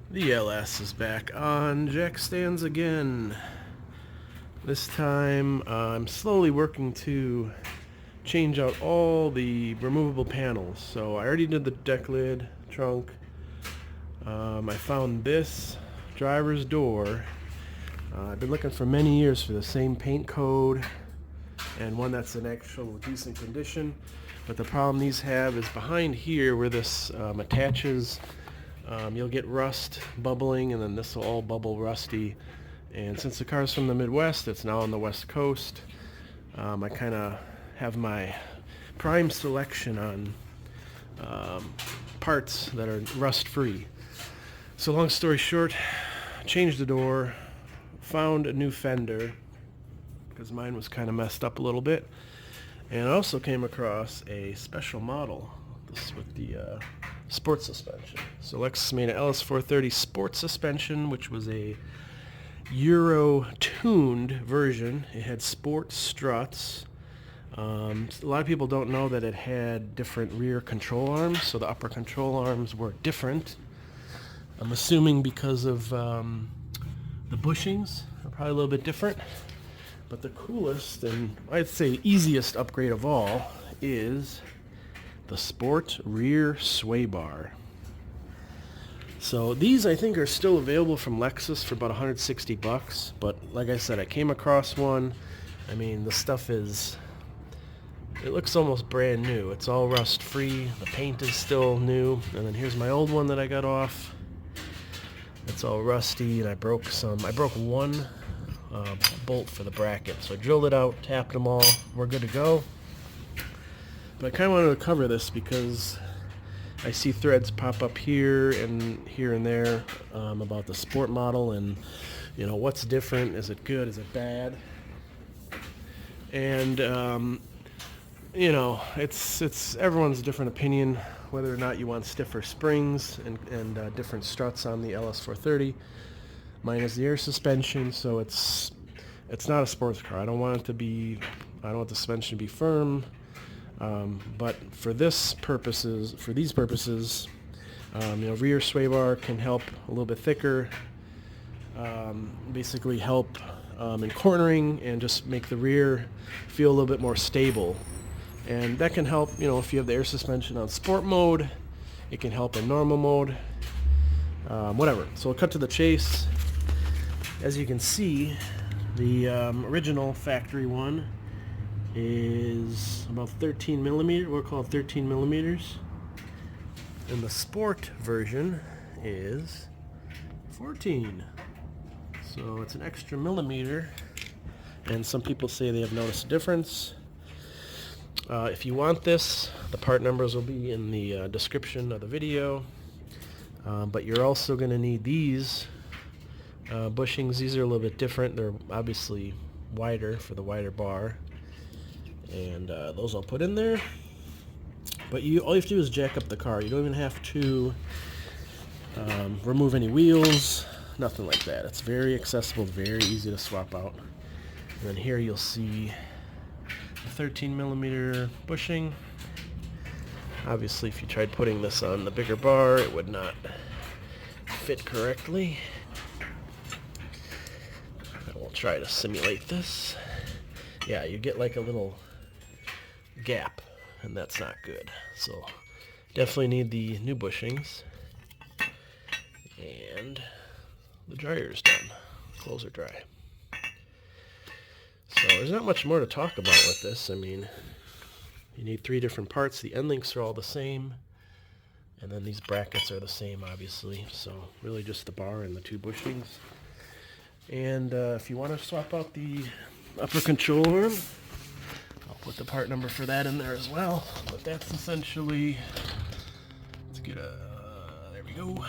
The LS is back on jack stands again. This time I'm slowly working to change out all the removable panels. So I already did the deck lid, trunk. I found this driver's door. I've been looking for many years for the same paint code and one that's in actual decent condition. But the problem these have is behind here where this attaches. You'll get rust bubbling, and then this will all bubble rusty. And since the car's from the Midwest, it's now on the West Coast. I kind of have my prime selection on parts that are rust-free. So long story short, changed the door, found a new fender, because mine was kind of messed up a little bit. And I also came across a special model. This is with the sport suspension. So Lexus made an LS430 sport suspension, which was a Euro-tuned version. It had sport struts. A lot of people don't know that it had different rear control arms, so the upper control arms were different. I'm assuming because of the bushings are probably a little bit different. But the coolest and I'd say easiest upgrade of all is the sport rear sway bar. So these I think are still available from Lexus for about $160, but like I said, I came across one. I mean, the stuff is, it looks almost brand new. It's all rust free. The paint is still new. And then here's my old one that I got off. It's all rusty, and I broke one bolt for the bracket. So I drilled it out, tapped them all. We're good to go. But I kind of wanted to cover this because I see threads pop up here and there about the sport model and, you know, what's different. Is it good? Is it bad? And, you know, it's everyone's different opinion whether or not you want stiffer springs and different struts on the LS430. Mine is the air suspension, so it's not a sports car. I don't want the suspension to be firm. But for these purposes, you know, rear sway bar can help a little bit thicker, basically help in cornering and just make the rear feel a little bit more stable. And that can help, you know, if you have the air suspension on sport mode, it can help in normal mode, whatever. So we'll cut to the chase. As you can see, the original factory one is about 13 millimeter. We'll call it 13 millimeters. And the sport version is 14. So it's an extra millimeter. And some people say they have noticed a difference. If you want this, the part numbers will be in the description of the video. But you're also going to need these bushings. These are a little bit different. They're obviously wider for the wider bar. And those I'll put in there. But all you have to do is jack up the car. You don't even have to remove any wheels, nothing like that. It's very accessible, very easy to swap out. And then here you'll see a 13 millimeter bushing. Obviously, if you tried putting this on the bigger bar, it would not fit correctly. I will try to simulate this. Yeah, you get like a little gap, and that's not good. So definitely need the new bushings. And the dryer's done. Clothes are dry. So there's not much more to talk about with this. I mean, you need 3 different parts. The end links are all the same. And then these brackets are the same, obviously. So really just the bar and the 2 bushings. And if you want to swap out the upper control arm, I'll put the part number for that in there as well. But that's essentially, let's get there we go.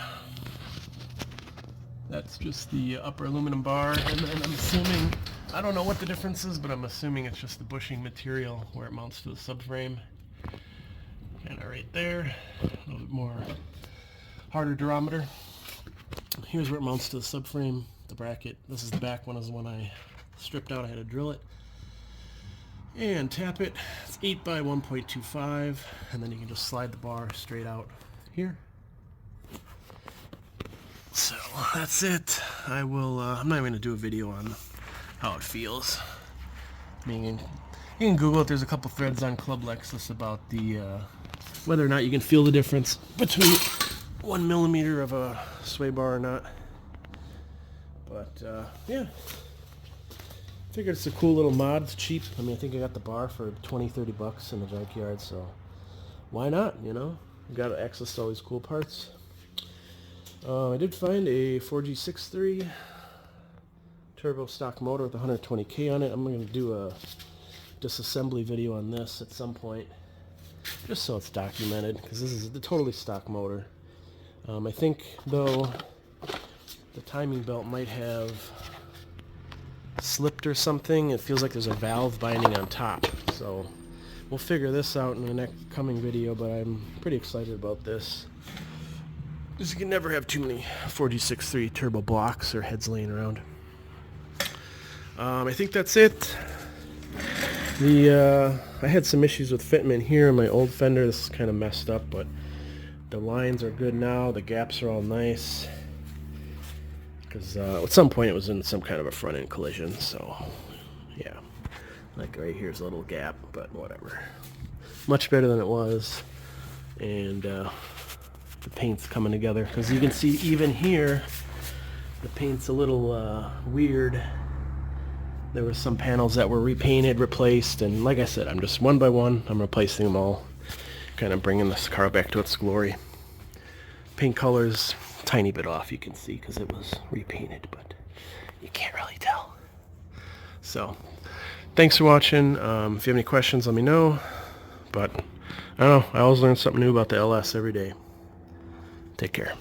That's just the upper aluminum bar, and then I'm assuming, I don't know what the difference is, but I'm assuming it's just the bushing material where it mounts to the subframe. Kind of right there, a little bit more harder durometer. Here's where it mounts to the subframe, the bracket. This is the back one, is the one I stripped out. I had to drill it and tap it. It's 8 by 1.25, and then you can just slide the bar straight out here. So that's it. I will. I'm not even gonna do a video on how it feels. I mean, you can Google it. There's a couple threads on Club Lexus about the whether or not you can feel the difference between 1 millimeter of a sway bar or not. But yeah, figured it's a cool little mod. It's cheap. I mean, I think I got the bar for 20-30 bucks in the junkyard, so why not? You know, got access to all these cool parts. I did find a 4G63 turbo stock motor with 120K on it. I'm going to do a disassembly video on this at some point, just so it's documented, because this is a totally stock motor. I think, though, the timing belt might have slipped or something. It feels like there's a valve binding on top, so we'll figure this out in the next coming video, but I'm pretty excited about this. Because you can never have too many 4G63 turbo blocks or heads laying around. I think that's it. I had some issues with fitment here in my old fender. This is kind of messed up, but the lines are good now. The gaps are all nice. Because at some point it was in some kind of a front end collision, so yeah. Like right here's a little gap, but whatever. Much better than it was. And the paint's coming together, because you can see even here the paint's a little weird. There were some panels that were repainted, replaced, and like I said, I'm just one by one, I'm replacing them all, kind of bringing this car back to its glory. Paint color's tiny bit off, you can see, because it was repainted, but you can't really tell. So thanks for watching. If you have any questions, let me know. But I don't know, I always learn something new about the LS every day. Take care.